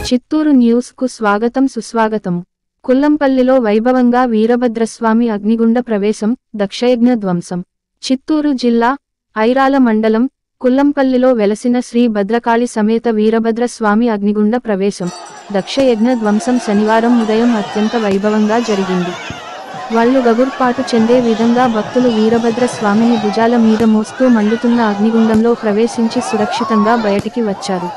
Chittoor news కు స్వాగతం సుస్వాగతం. కుల్లంపల్లిలో వైభవంగా వీరభద్రస్వామి అగ్నిగుండ ప్రవేశం, దక్షయజ్ఞ ధ్వంసం. చిత్తూరు జిల్లా ఐరాల మండలం కుల్లంపల్లిలో వెలసిన శ్రీ భద్రకాళి సమేత వీరభద్రస్వామి అగ్నిగుండ ప్రవేశం, దక్షయజ్ఞ ధ్వంసం శనివారం ఉదయం అత్యంత వైభవంగా జరిగింది. వళ్ళు గగుర్పాటు చెందే విధంగా భక్తులు వీరభద్ర స్వామిని భుజాల మీద మోస్తూ మండుతున్న అగ్నిగుండంలో ప్రవేశించి సురక్షితంగా బయటికి వచ్చారు.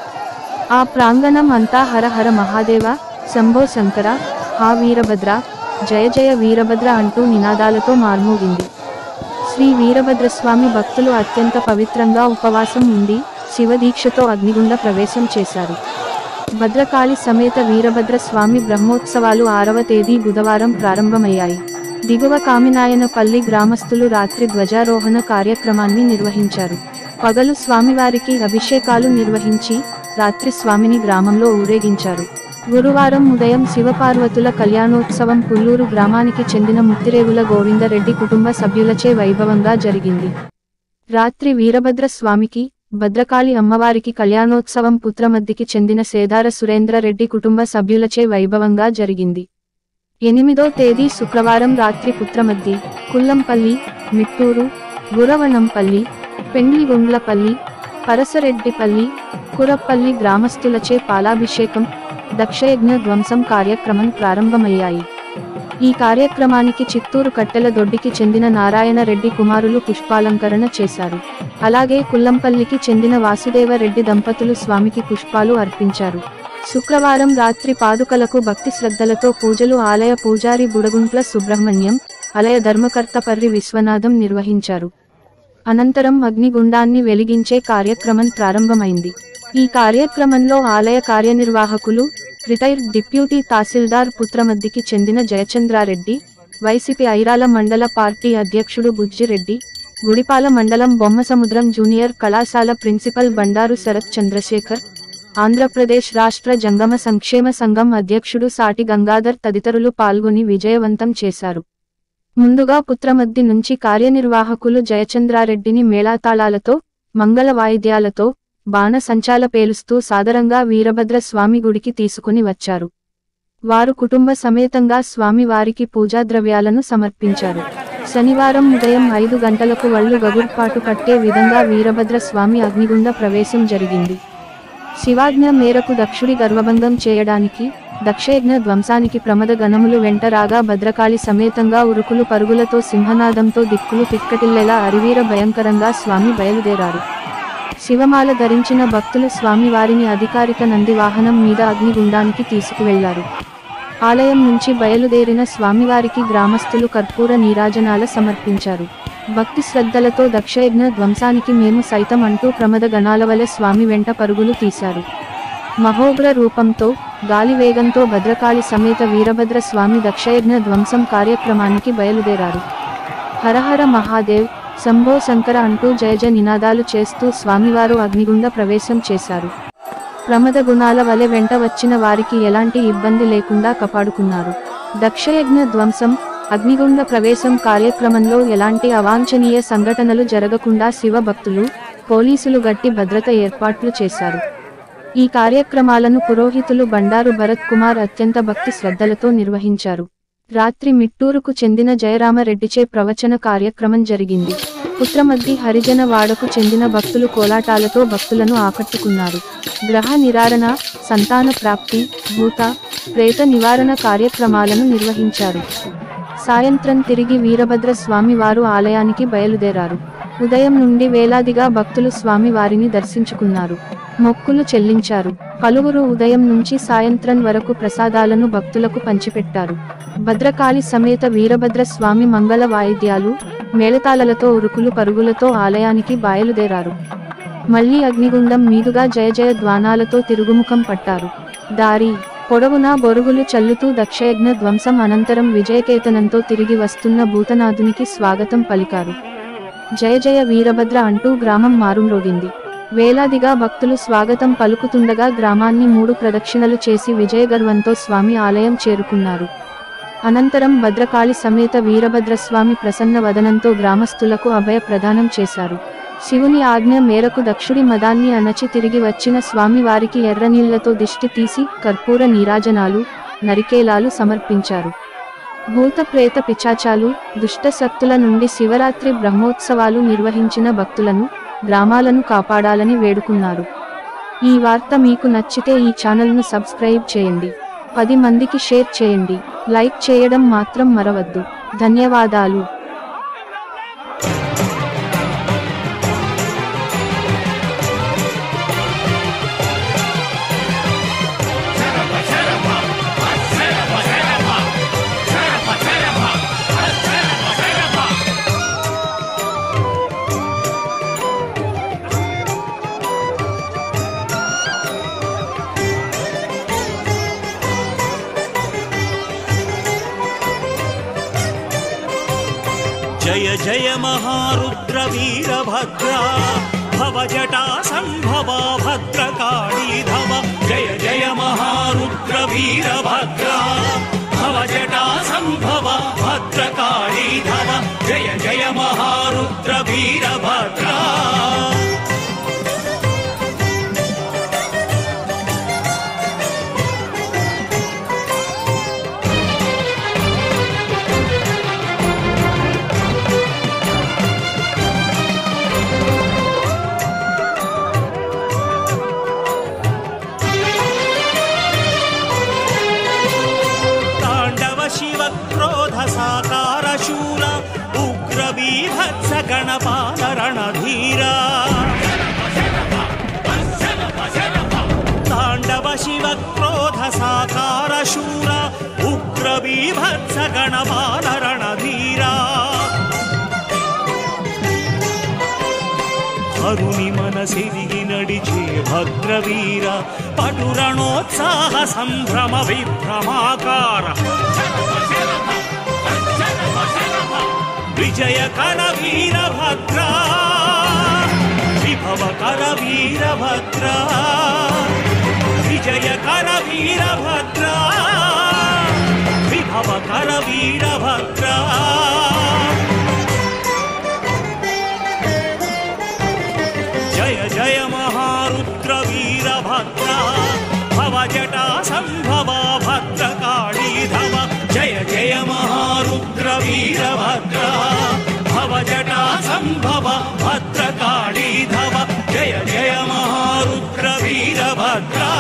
ఆ ప్రాంగణం అంతా హర హర మహాదేవ, శంభో శంకర, హా వీరభద్ర, జయ జయ వీరభద్ర అంటూ నినాదాలతో మార్మోగింది. శ్రీ వీరభద్రస్వామి భక్తులు అత్యంత పవిత్రంగా ఉపవాసం ఉండి శివదీక్షతో అగ్నిగుండ ప్రవేశం చేశారు. భద్రకాళి సమేత వీరభద్ర స్వామి బ్రహ్మోత్సవాలు 6వ తేదీ బుధవారం ప్రారంభమయ్యాయి. దిగువ కామినాయనపల్లి గ్రామస్తులు రాత్రి ధ్వజారోహణ కార్యక్రమాన్ని నిర్వహించారు. పగలు స్వామివారికి అభిషేకాలు నిర్వహించి రాత్రి స్వామిని గ్రామంలో ఊరేగించారు. గురువారం ఉదయం శివపార్వతుల కళ్యాణోత్సవం పుల్లూరు గ్రామానికి చెందిన ముత్తిరేవుల గోవిందరెడ్డి కుటుంబ సభ్యులచే వైభవంగా జరిగింది. రాత్రి వీరభద్ర స్వామికి, భద్రకాళి అమ్మవారికి కళ్యాణోత్సవం పుత్రమద్దికి చెందిన సేదార సురేంద్రరెడ్డి కుటుంబ సభ్యులచే వైభవంగా జరిగింది. 8వ తేదీ శుక్రవారం రాత్రి పుత్రమద్ది, కుల్లంపల్లి, మిట్టూరు, గురవణంపల్లి, పెండ్లిగుండ్లపల్లి, పరసరెడ్డిపల్లి, కురప్పల్లి గ్రామస్తులచే పాలాభిషేకం, దక్షయజ్ఞ ధ్వంసం కార్యక్రమం ప్రారంభమయ్యాయి. ఈ కార్యక్రమానికి చిత్తూరు కట్టెల దొడ్డికి చెందిన నారాయణ రెడ్డి కుమారులు పుష్పాలంకరణ చేశారు. అలాగే కుల్లంపల్లికి చెందిన వాసుదేవరెడ్డి దంపతులు స్వామికి పుష్పాలు అర్పించారు. శుక్రవారం రాత్రి పాదుకలకు భక్తి శ్రద్ధలతో పూజలు ఆలయ పూజారి బుడగుంట్ల సుబ్రహ్మణ్యం, ఆలయ ధర్మకర్త పర్రి విశ్వనాథం నిర్వహించారు. అనంతరం అగ్నిగుండాన్ని వెలిగించే కార్యక్రమం ప్రారంభమైంది. ఈ కార్యక్రమంలో ఆలయ కార్యనిర్వాహకులు, రిటైర్డ్ డిప్యూటీ తహసీల్దార్ పుత్రమద్దికి చెందిన జయచంద్రారెడ్డి, వైసీపీ ఐరాల మండల పార్టీ అధ్యక్షుడు బుజ్జిరెడ్డి, గుడిపాల మండలం బొమ్మసముద్రం జూనియర్ కళాశాల ప్రిన్సిపల్ బండారు శరత్ చంద్రశేఖర్, ఆంధ్రప్రదేశ్ రాష్ట్ర జంగమ సంక్షేమ సంఘం అధ్యక్షుడు సాటి గంగాధర్ తదితరులు పాల్గొని విజయవంతం చేశారు. ముందుగా పుత్రమద్ది నుంచి కార్యనిర్వాహకులు జయచంద్రారెడ్డిని మేళతాళాలతో, మంగళ వాయిద్యాలతో, బాణ సంచాల పేలుస్తూ సాదరంగా వీరభద్ర స్వామి గుడికి తీసుకుని వచ్చారు. వారు కుటుంబ సమేతంగా స్వామి వారికి పూజాద్రవ్యాలను సమర్పించారు. శనివారం ఉదయం 5 గంటలకు వళ్ళు గగుర్పాటు కట్టే విధంగా వీరభద్ర స్వామి అగ్నిగుండ ప్రవేశం జరిగింది. శివాజ్ఞ మేరకు దక్షుడి గర్వభంగం చేయడానికి, దక్షయజ్ఞ ధ్వంసానికి ప్రమద గణములు వెంట రాగా భద్రకాళి సమేతంగా ఉరుకులు పరుగులతో సింహనాదంతో దిక్కులు పిక్కటిల్లేలా అరివీర భయంకరంగా స్వామి బయలుదేరారు. శివమాల ధరించిన భక్తులు స్వామి వారిని అధికారిక నంది వాహనం మీద అగ్నిగుండానికి తీసుకువెళ్లారు. ఆలయం నుంచి బయలుదేరిన స్వామివారికి గ్రామస్తులు కర్పూర నీరాజనాల సమర్పించారు. భక్తి శ్రద్ధలతో దక్షయజ్ఞ ధ్వంసానికి మేము సైతం అంటూ ప్రమద గణాల వలె స్వామి వెంట పరుగులు తీశారు. మహోగ్ర రూపంతో, గాలి వేగంతో భద్రకాళి సమేత వీరభద్ర స్వామి దక్షయజ్ఞ ధ్వంసం కార్యక్రమానికి బయలుదేరారు. హరహర మహాదేవ్, శంభో శంకర అంటూ జయజ నినాదాలు చేస్తూ స్వామివారు అగ్నిగుండ ప్రవేశం చేశారు. ప్రమద గుణాల వలె వెంట వచ్చిన వారికి ఎలాంటి ఇబ్బంది లేకుండా కాపాడుకున్నారు. దక్షయజ్ఞ ధ్వంసం, అగ్నిగుండ ప్రవేశం కార్యక్రమంలో ఎలాంటి అవాంఛనీయ సంఘటనలు జరగకుండా శివ భక్తులు, పోలీసులు గట్టి భద్రత ఏర్పాట్లు చేశారు. ఈ కార్యక్రమాలను పురోహితులు బండారు భరత్ కుమార్ అత్యంత భక్తి శ్రద్ధలతో నిర్వహించారు. రాత్రి మిట్టూరుకు చెందిన జయరామరెడ్డిచే ప్రవచన కార్యక్రమం జరిగింది. పుత్రమద్ది హరిజన వాడకు చెందిన భక్తులు కోలాటాలతో భక్తులను ఆకట్టుకున్నారు. గ్రహ నివారణ, సంతాన ప్రాప్తి, భూత, ప్రేత నివారణ కార్యక్రమాలను నిర్వహించారు. సాయంత్రం తిరిగి వీరభద్ర స్వామి వారు ఆలయానికి బయలుదేరారు. ఉదయం నుండి వేలాదిగా భక్తులు స్వామి వారిని దర్శించుకున్నారు, మొక్కులు చెల్లించారు. పలువురు ఉదయం నుంచి సాయంత్రం వరకు ప్రసాదాలను భక్తులకు పంచిపెట్టారు. భద్రకాళి సమేత వీరభద్ర స్వామి మంగళ వాయిద్యాలు, మేళతాళలతో ఉరుకులు పరుగులతో ఆలయానికి బయలుదేరారు. మళ్లీ అగ్నిగుండం మీదుగా జయ జయ ధ్వానాలతో తిరుగుముఖం పట్టారు. దారి పొడవునా బొరుగులు చల్లుతూ దక్షయజ్ఞ ధ్వంసం అనంతరం విజయకేతనంతో తిరిగి వస్తున్న భూతనాథునికి స్వాగతం పలికారు. జయ జయ వీరభద్ర అంటూ గ్రామం మారుమ్రోగింది. వేలాదిగా భక్తులు స్వాగతం పలుకుతుండగా గ్రామాన్ని 3 ప్రదక్షిణలు చేసి విజయగర్వంతో స్వామి ఆలయం చేరుకున్నారు. అనంతరం భద్రకాళి సమేత వీరభద్రస్వామి ప్రసన్న వదనంతో గ్రామస్తులకు అభయ ప్రదానం చేశారు. శివుని ఆజ్ఞ మేరకు దక్షుడి మదాన్ని అణచి తిరిగి వచ్చిన స్వామివారికి ఎర్రనీళ్లతో దిష్టి తీసి కర్పూర నీరాజనాలు, నరికేలాలు సమర్పించారు. భూత ప్రేత పిశాచాలు, దుష్ట శక్తుల నుండి శివరాత్రి బ్రహ్మోత్సవాలు నిర్వహించిన భక్తులను, గ్రామాలను కాపాడాలని వేడుకున్నారు. ఈ వార్త మీకు నచ్చితే ఈ ఛానల్ను సబ్స్క్రైబ్ చేయండి, 10 మందికి షేర్ చేయండి, లైక్ చేయడం మాత్రం మరవద్దు. ధన్యవాదాలు. जय जय महारुद्र वीरभद्रा भवजटा संभवा भद्रकाली धव। जय जय महारुद्र वीरभद्रा भवजटा संभवा भद्रकाली धव। जय जय महारुद्र वीरभद्रा। शिव क्रोध साकार शूर उग्र बीभत्स गणपाल रणधीरा। तांडव शिव क्रोध साकार शूर उग्र बीभत्स गणपाल रणधीरा। हरुनि मनसिरिगि नडिचे भद्रवीर पटुरणोत्साह संभ्रम विभ्रमाकार। विजय कर वीरभद्रा विभव कर वीरभद्रा। विजय कर वीरभद्रा विभव कर वीरभद्रा। जय जय महारुद्र वीरभद्रा भवजटा संभवा भद्रकाली धव। जय जय महारुद्र वीरभद्रा भवजटा संभवा भद्रकाली धव। जय जय महारुद्र वीरभद्रा।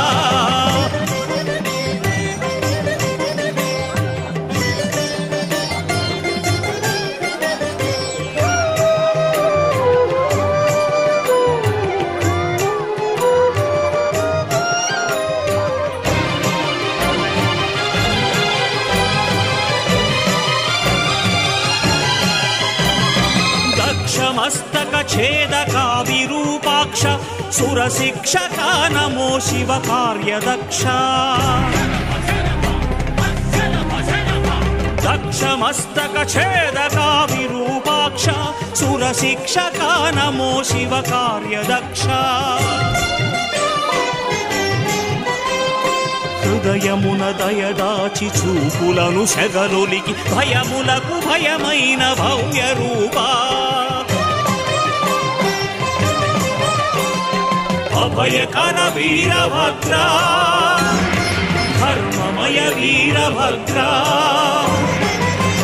मस्तक छेदका विरूपाक्ष सुरशिक्षका नमो शिव कार्यदक्ष। दक्ष मस्तक छेदका विरूपाक्ष सुरशिक्षका नमो शिव कार्यदक्ष। హృదయమున దయదాచి చూపులను సెగరొలికి భయములకు భయమైన భవ్య రూపా। अभयकर वीरभद्रा धर्ममय वीरभद्रा।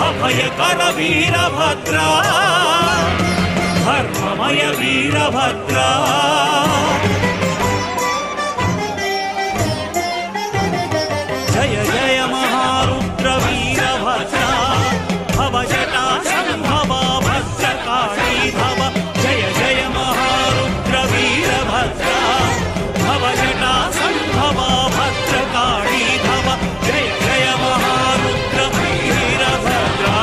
अभयकर वीरभद्रा धर्ममय वीरभद्रा। जय जय महारुद्र वीरभद्रा भवजटा संभवा भद्रकाली धव। जय जय महारुद्र वीरभद्रा भवजटा संभवा भद्रकाली धव। जय जय महारुद्र वीरभद्रा।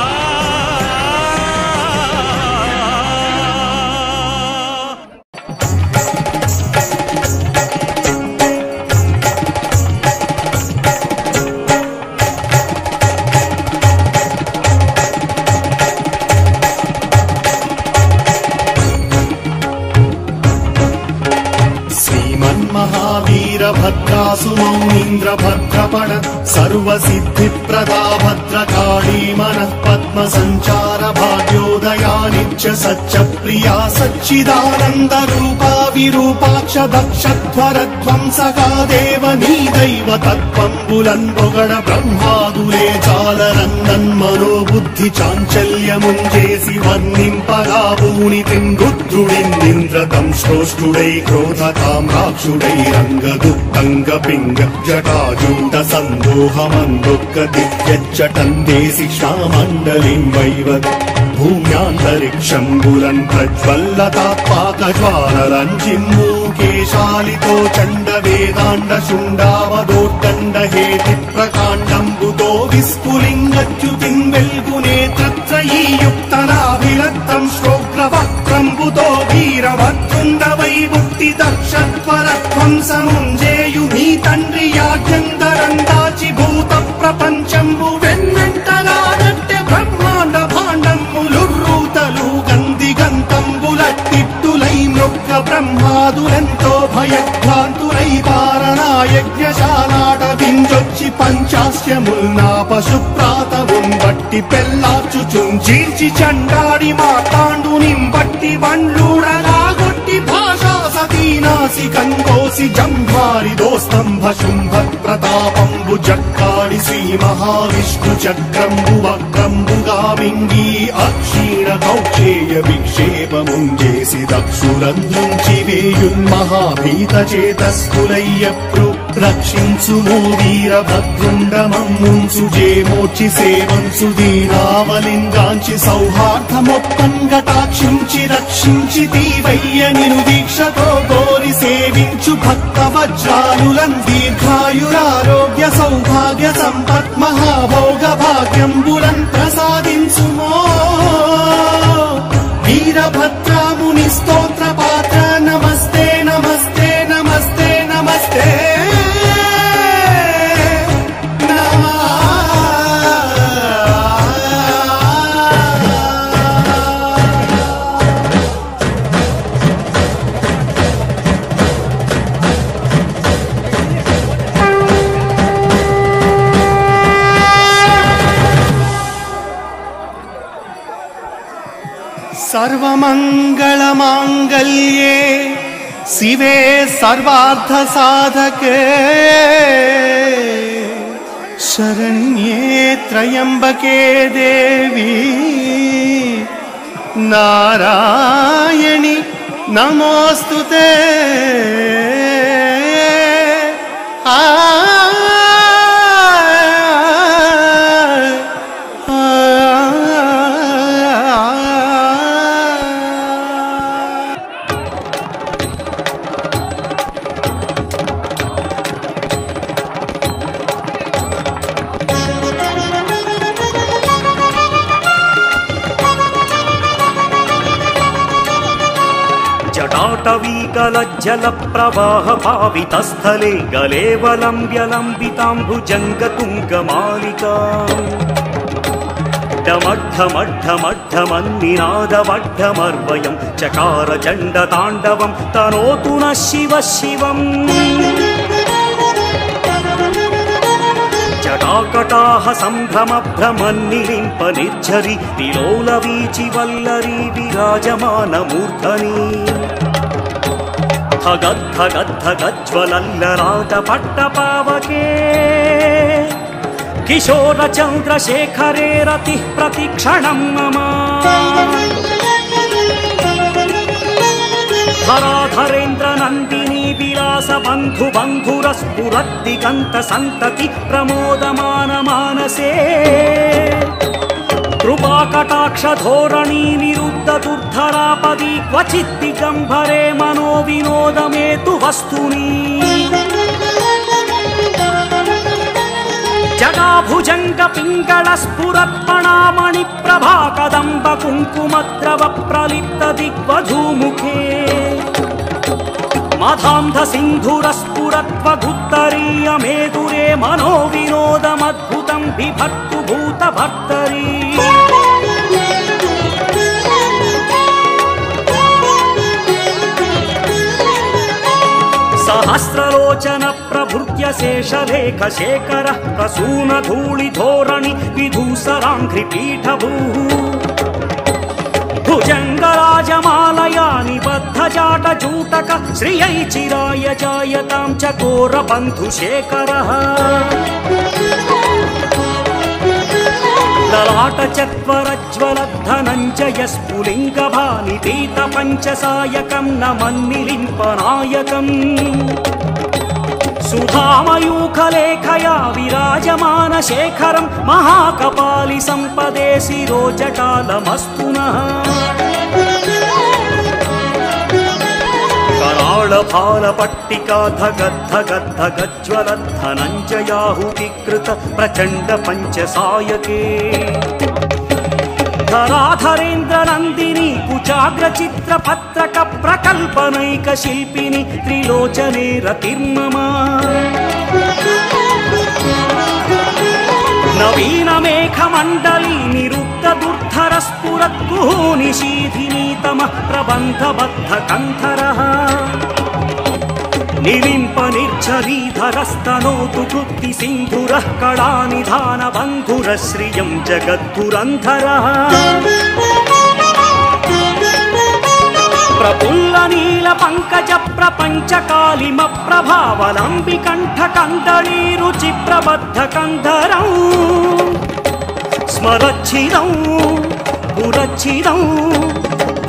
महावीर वीरभद्रासु मौनीन्द्र भद्रपण सर्वसिद्धिप्रदा भद्रकाली मनः पद्मसञ्चार भाग्योदया नित्य सच्चप्रिया सच्चिदानन्द रूपा विरूपाक्ष दक्षध्वरध्वंसका देवनी दैव तत्त्वम्बुलन्बुगण ब्रह्मादुले जालरन्दन् मनोबुद्धि चाञ्चल्यमुञ्जेसि वर्णिम्पगा पूणितिम् रुद्रुडिन्दिन्द्रतम् श्रोष्ठुडै क्रोधताम्राक्षुडैरङ्गदुःखङ्गपिङ्ग जटाजूट सन्दोहमन्दुःखदिव्यच्चटन्देसि श्यामण्डलिम् वैव भूम्यान्तरिक्षम् बुलन् प्रज्वल्लतात्पाकज्वालरञ्जिम्मूकेशालितो चण्ड वेदाण्ड शुण्डावदोर्दण्ड हेति प्रकाण्डम्बुतो विस्फुलिङ्गच्युतिम् वेल्गुनेत्रत्रयी युक्तनाभिरक्तम् श्रोग्रवक्त्रम्बुतो वीरभद्रुण्ड वैमुक्ति दक्षध्वरध्वंसमुञ्जेयुमी तण्ड्रि याज्ञन्दरन्दाचि भूत प्रपञ्चम्बु वेन्वेण्टनादट्टे ब्रह्माण्ड भाण्डम्बुलुर्रूतलु गन्दिगन्तम्बुलट्टिट्टुलै मृक्क ब्रह्मादुलन्तो भयध्वान्तुलै पारणायज्ञशालाट विञ्जొచ్చి పంచాస్యముల్నా పశుప్రాతవున్ బట్టి పెల్లార్చుచున్ చీల్చి చండాడి మార్తాండునిం బట్టి బండ్లూడలాగొట్టి భాషా సతీనాసి కంగోసి జంభారి దోస్తంభ శుంభ ప్రతాపంబు జక్కాడి శ్రీ మహావిష్ణు చక్రంబు వక్రంబుగా మింగి అక్షీణ కౌక్షేయ విక్షేపముంజేసి దక్షులందుంచి వేయున్ మహాభీత చేతస్కులయ్య రక్షించుము వీరభద్రుండమమ్ముంచు జేమోచి సేవంచు దీనావలింగాంచి సౌహార్దమొప్పంగటాక్షించి రక్షించి తీవయ్య నిను దీక్షతో కోరి సేవించు భక్త వజ్రాలులం దీర్ఘాయురారోగ్య సౌభాగ్య సంపత్ మహాభోగ భాగ్యంబులం ప్రసాదించుమో వీరభద్రాముని స్తోత్ర పాత్ర నమస్తే నమస్తే నమస్తే నమస్తే सर्वमंगलमांगल्ये शिवे सर्वार्थ साधके शरण्ये त्र्यंबके देवी नारायणि नमोस्तुते जटाटवीकलज्जल प्रवाह पावितस्थले गलेवलम्ब्यलम्बिताम्बुजङ्गतुङ्गमालिका डमड्ढमड्ढमड्ढमन्निनादवड्ढमर्वयं चकार चण्डताण्डवं तनोतु नः शिवः शिवम् जटाकटाह सम्भ्रम भ्रमन्निलिम्प निर्झरि विलोलवीचि वल्लरी विराजमानमूर्धनि धगद्धगद्धगज्ज्वलल्ललाट पट्टपावके किशोर चन्द्रशेखरे रतिः प्रतिक्षणं मम धराधरेन्द्र नन्दिनी विलास बन्धु बन्धुरस्फुरद्दिगन्त सन्तति प्रमोदमान मानसे कृपाकटाक्ष धोरणी निरुद्ध दुर्धरापदी क्वचित् दिगम्बरे मनो विनोदमेतु वस्तुनि जगाभुजंग पिंगल स्फुरत्पणामणि प्रभा कदंब कुंकुमद्रव प्रलिप्त दिग्वधूमुखे मधांध सिंधुर स्फुरत्वगुत्तरीय मेदुरे मनो विनोदमद्भुतं बिभर्तु भूत भर्तरी सहस्रलोचन प्रभृत्य शेषलेख शेखर प्रसून धूलि धोरणि विधूसराङ्घ्रि पीठभूः भुजङ्गराजमालया निबद्धजाट जूटक श्रियै चिराय जायतां चकोरबन्धुशेखरः ललाट चत्वरज्वलद्धनञ्जय स्फुलिङ्गभानि पीत पञ्चसायकं नमन्निलिम्पनायकम् सुधामयूखलेखया विराजमान शेखरं महाकपालि सम्पदे शिरोजटालमस्तु नः कराळभालपट्टिका धगद्धगद्धगज्ज्वलद्धनञ्जयाहुतिकृत प्रचण्ड पञ्चसायके धराधरेन्द्रनन्दिनी कुचाग्रचित्रपत्रक प्रकल्पनैक शिल्पिनि त्रिलोचने रतिर्मम नवीन मेघमण्डली निरुद्ध दुर्धर स्फुरत्कुः निशीधिनीतमः प्रबन्धबद्ध कन्धरः निलिम्प निर्झरीधरस्तनोतु कृत्ति सिन्धुरः कलानिधान बन्धुरः श्रियं जगद्धुरन्धरः प्रफुल्ल नील पंकज प्रपंच कालिम प्रभावलंबि कंठ कंदली रुचि प्रबद्ध कंधरं स्मरच्छिदं पुरच्छिदं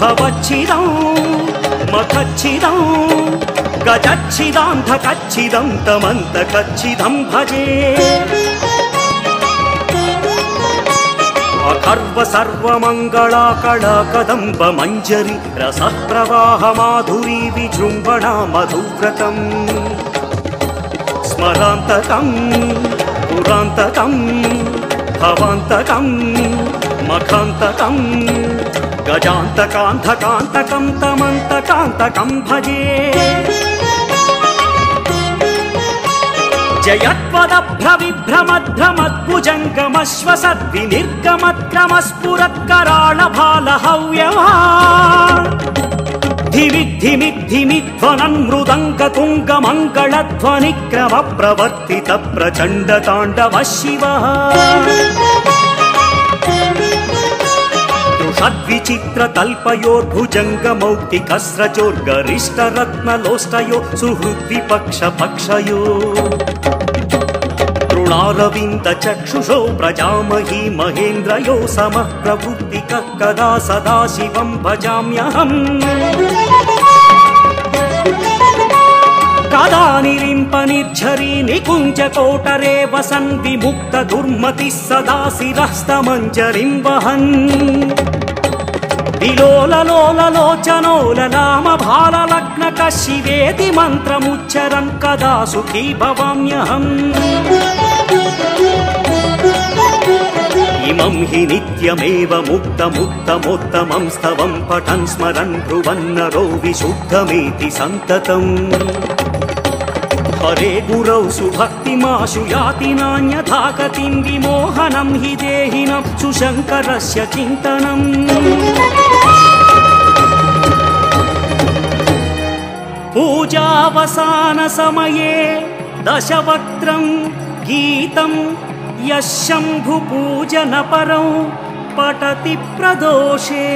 भवच्छिदं मखच्छिदं गजच्छिदान्धकच्छिदं तमन्तकच्छिदं भजे अखर्व सर्वमंगला कला कदंब मंजरी रस प्रवाह माधुरी विजृंभणा मधुव्रतम स्मरांतकं पुरांतकं भवांतकं मखांतकं गजांतकांधकांतकं तमंतकांतकं भजे जयत्वदभ्रविभ्रमध्रमद्भुजङ्गमश्वसद्विनिर्गमत्क्रमस्फुरत्कराळभालहव्यवा धिविद्धिमिद्धिमिध्वनन्मृदङ्गतुङ्गमङ्गलध्वनिक्रमप्रवर्तित प्रचण्डताण्डवः शिवः दृषद्विचित्रतल्पयोर्भुजङ्गमौक्तिकस्रजोर्गरिष्ठरत्नलोष्टयो सुहृद्विपक्षपक्षयो तृणारविन्दचक्षुषो प्रजामही महेन्द्रयो समः प्रवृत्तिकः कदा सदा शिवं भजाम्यहम् कदा निलिम्प निर्झरी निकुञ्जकोटरे वसन् विमुक्त दुर्मतिः सदा शिरस्तमञ्जरिं वहन् विलोललोललोचनो ललाम भाललग्नक शिवेति मन्त्रमुच्चरन् कदा सुखी भवाम्यहम् इमं हि नित्यमेव मुक्तमुत्तमोत्तमं स्तवं पठन् स्मरन् ब्रुवन्नरो विशुद्धमेति सन्ततम् हरे गुरौ सुभक्तिमाशु याति नान्यथा गतिं विमोहनं हि देहिनं सुशङ्करस्य चिन्तनम् पूजावसान समये दशवक्त्रं गीतं यः शम्भुपूजनपरं पठति प्रदोषे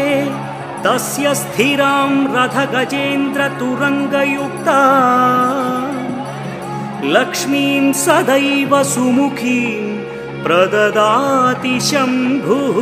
तस्य स्थिरां रथगजेन्द्रतुरङ्गयुक्ता लक्ष्मीं सदैव सुमुखीं प्रददाति शम्भुः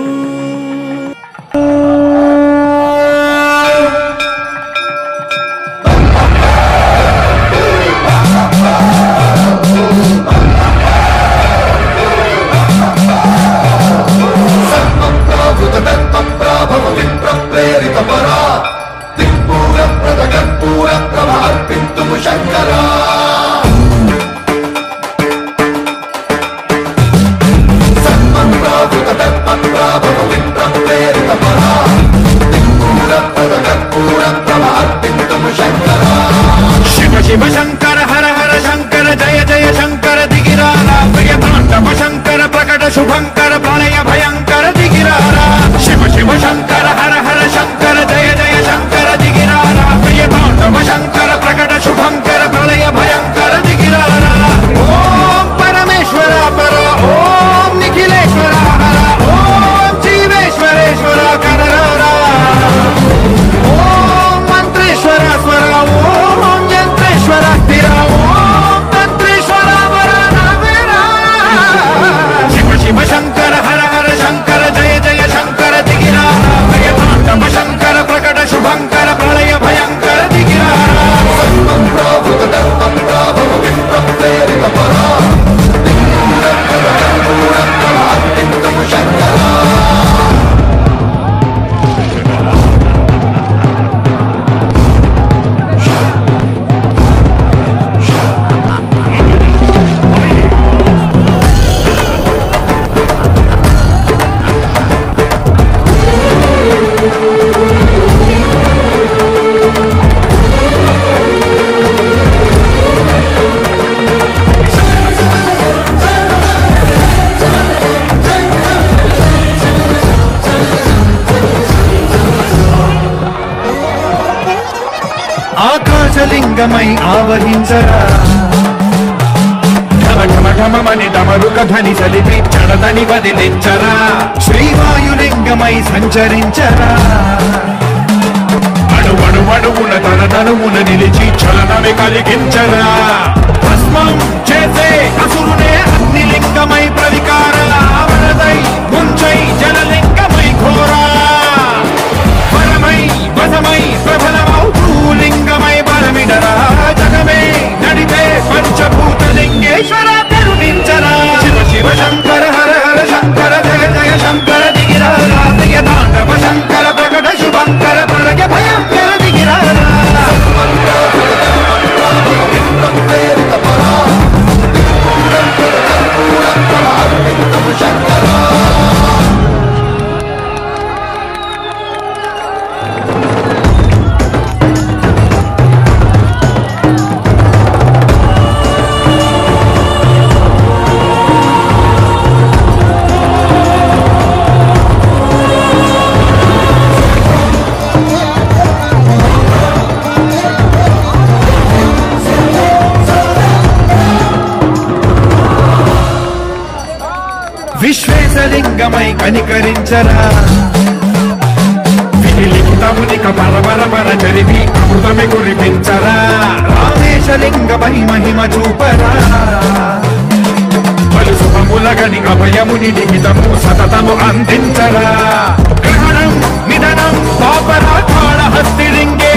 शिव शंकर हर हर शंकर जय जय शंकर दिगिरारा प्रियतांडव शंकर प्रकट शुभंकर प्रलय भयंकर दिगिरारा शिव शिव शंकर हर हर शंकर जय जय शंकर दिगिरारा प्रियतांडव शंकर प्रकट शुभंकर प्रलय లింగమై ఆవహించరా ఢమఢమఢమని డమరుక ధ్వని సలిపి చడదని వదిలించరా శ్రీవాయులింగమై సంచరించరా అణువణువున తన తనువున నిలిచి చలనమే కలిగించరా భస్మం చేసే అసురునే అగ్ని లింగమై ప్రవికార వరదై ముంచై జలలింగమై ఘోరా వరమై వసమై ప్రబలమౌ భూలింగమై బలమిడరా జగమే నడిపే పంచభూత లింగేశ్వర కరుణించరా శివ శివ శంకర హర హర శంకర జయ జయ శంకర దిగిరారా ప్రియ తాండవ శంకర ప్రకట శుభంకర ప్రళయ భయంకర దిగిరారా విశ్వేశలింగమై కనికరించరా విలిఖితమునిక పరపరపర చరివి అమృతమి కురిపించరా రామేశలింగమై మహిమ చూపరా పలు శుభములగని అభయముని లిఖితము సతతము అందించరా గ్రహణం నిధనం పాపరా కాళహస్తి లింగే